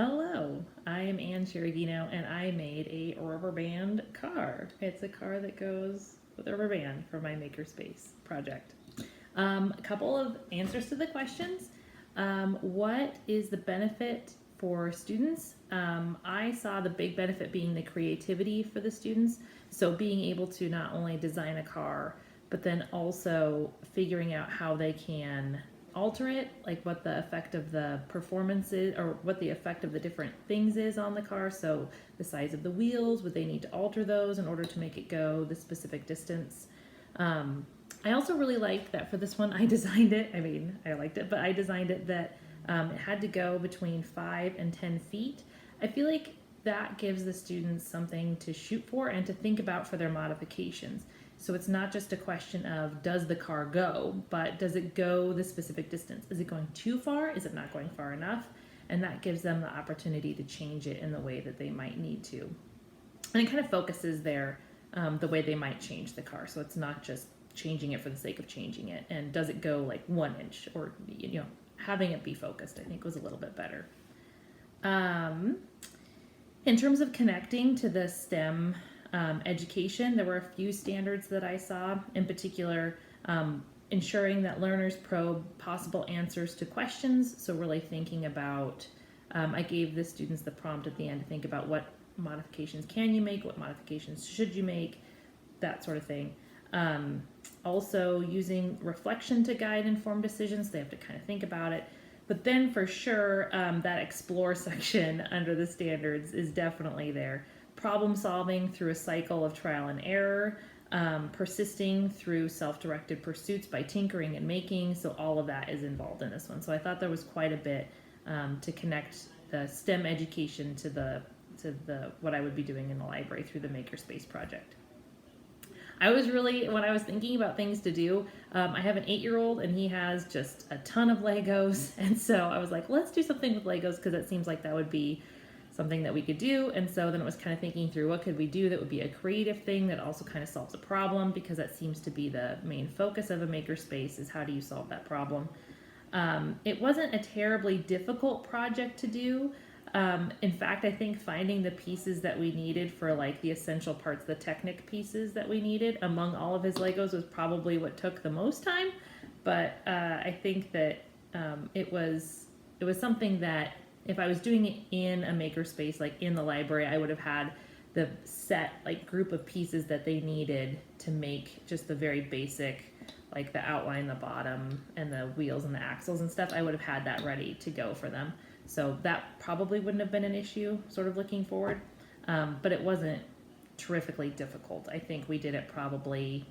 Hello, I am Ann Cereghino and I made a rubber band car. It's a car that goes with a rubber band for my Makerspace project. A couple of answers to the questions. What is the benefit for students? I saw the big benefit being the creativity for the students. So being able to not only design a car, but then also figuring out how they can alter it, like what the effect of the performance is, or what the effect of the different things is on the car. So the size of the wheels, would they need to alter those in order to make it go the specific distance? I also really liked that for this one, I designed it. I mean, I liked it, but I designed it that it had to go between 5 and 10 feet. I feel like that gives the students something to shoot for and to think about for their modifications. So it's not just a question of does the car go, but does it go the specific distance? Is it going too far? Is it not going far enough? And that gives them the opportunity to change it in the way that they might need to. And it kind of focuses the way they might change the car. So it's not just changing it for the sake of changing it. And does it go like 1 inch, or having it be focused, I think was a little bit better. In terms of connecting to the STEM education, there were a few standards that I saw, in particular, ensuring that learners probe possible answers to questions. So really thinking about, I gave the students the prompt at the end to think about what modifications can you make, what modifications should you make, that sort of thing. Also using reflection to guide informed decisions. They have to kind of think about it. But then for sure, that explore section under the standards is definitely there. Problem solving through a cycle of trial and error, persisting through self-directed pursuits by tinkering and making. So all of that is involved in this one. So I thought there was quite a bit to connect the STEM education to the what I would be doing in the library through the Makerspace project. When I was thinking about things to do, I have an 8-year-old and he has just a ton of Legos. And so I was like, let's do something with Legos because it seems like that would be something that we could do. And so then it was kind of thinking through what could we do that would be a creative thing that also kind of solves a problem, because that seems to be the main focus of a makerspace, is how do you solve that problem. It wasn't a terribly difficult project to do. In fact, I think finding the pieces that we needed for like the essential parts, the Technic pieces that we needed among all of his Legos was probably what took the most time. But I think that it was something that if I was doing it in a makerspace, like in the library, I would have had the set like group of pieces that they needed to make just the very basic, like the outline, the bottom, and the wheels and the axles and stuff. I would have had that ready to go for them. So that probably wouldn't have been an issue, sort of looking forward. But it wasn't terrifically difficult. I think we did it probably,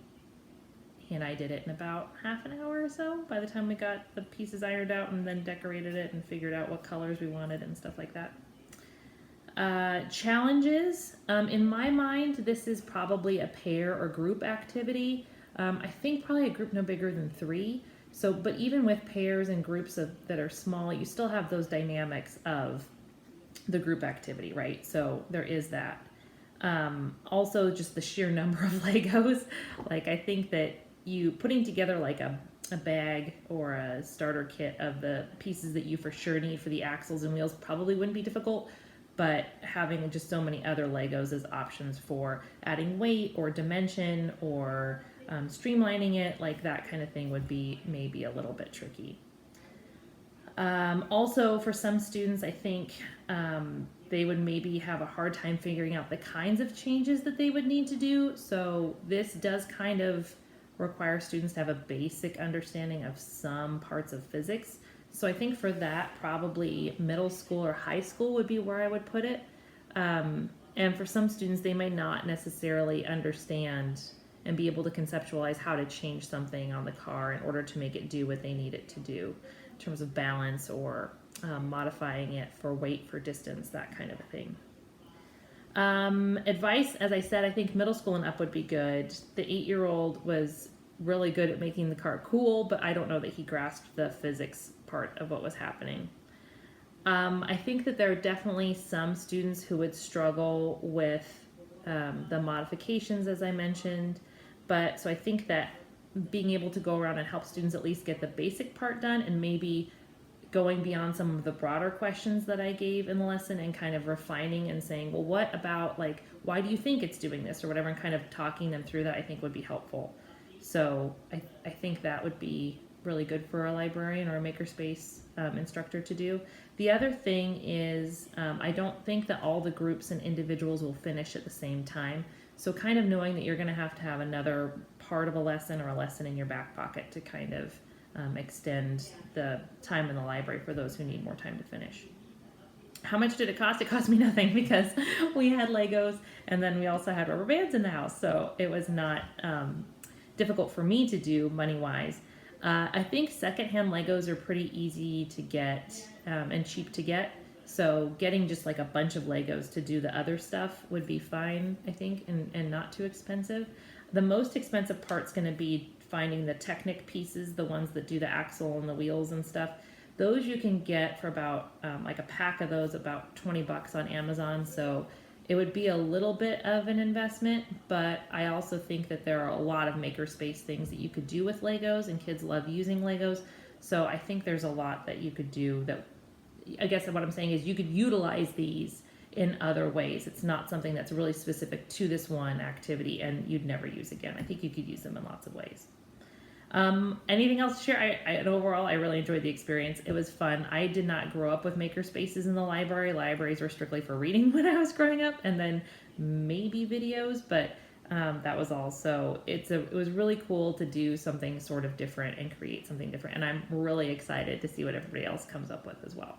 he and I did it in about half an hour or so by the time we got the pieces ironed out and then decorated it and figured out what colors we wanted and stuff like that. Challenges. In my mind, this is probably a pair or group activity. I think probably a group no bigger than 3. So, but even with pairs and groups that are small, you still have those dynamics of the group activity, right? So there is that. Also, just the sheer number of Legos. Like, I think that you putting together like a bag or a starter kit of the pieces that you for sure need for the axles and wheels probably wouldn't be difficult. But having just so many other Legos as options for adding weight or dimension or streamlining it, like that kind of thing would be maybe a little bit tricky. Also, for some students, I think they would maybe have a hard time figuring out the kinds of changes that they would need to do. So this does kind of require students to have a basic understanding of some parts of physics. So I think for that, probably middle school or high school would be where I would put it. And for some students, they may not necessarily understand and be able to conceptualize how to change something on the car in order to make it do what they need it to do in terms of balance or modifying it for weight, for distance, that kind of a thing. Advice, as I said, I think middle school and up would be good. The 8-year-old was really good at making the car cool, but I don't know that he grasped the physics part of what was happening. I think that there are definitely some students who would struggle with the modifications, as I mentioned. But so I think that being able to go around and help students at least get the basic part done and maybe going beyond some of the broader questions that I gave in the lesson and kind of refining and saying, well, what about, like, why do you think it's doing this or whatever, and kind of talking them through that, I think would be helpful. So I think that would be really good for a librarian or a makerspace instructor to do. The other thing is I don't think that all the groups and individuals will finish at the same time. So kind of knowing that you're going to have another part of a lesson or a lesson in your back pocket to kind of extend the time in the library for those who need more time to finish. How much did it cost? It cost me nothing because we had Legos and then we also had rubber bands in the house. So it was not difficult for me to do money-wise. I think secondhand Legos are pretty easy to get and cheap to get. So getting just like a bunch of Legos to do the other stuff would be fine, I think, and not too expensive. The most expensive part's going to be finding the Technic pieces, the ones that do the axle and the wheels and stuff. Those you can get for about like a pack of those about $20 on Amazon. So it would be a little bit of an investment, but I also think that there are a lot of makerspace things that you could do with Legos, and kids love using Legos. So I think there's a lot that you could do that, I guess what I'm saying is you could utilize these in other ways. It's not something that's really specific to this one activity and you'd never use again. I think you could use them in lots of ways. Anything else to share? Overall, I really enjoyed the experience. It was fun. I did not grow up with maker spaces in the library. Libraries were strictly for reading when I was growing up, and then maybe videos, but that was all. So it was really cool to do something sort of different and create something different, and I'm really excited to see what everybody else comes up with as well.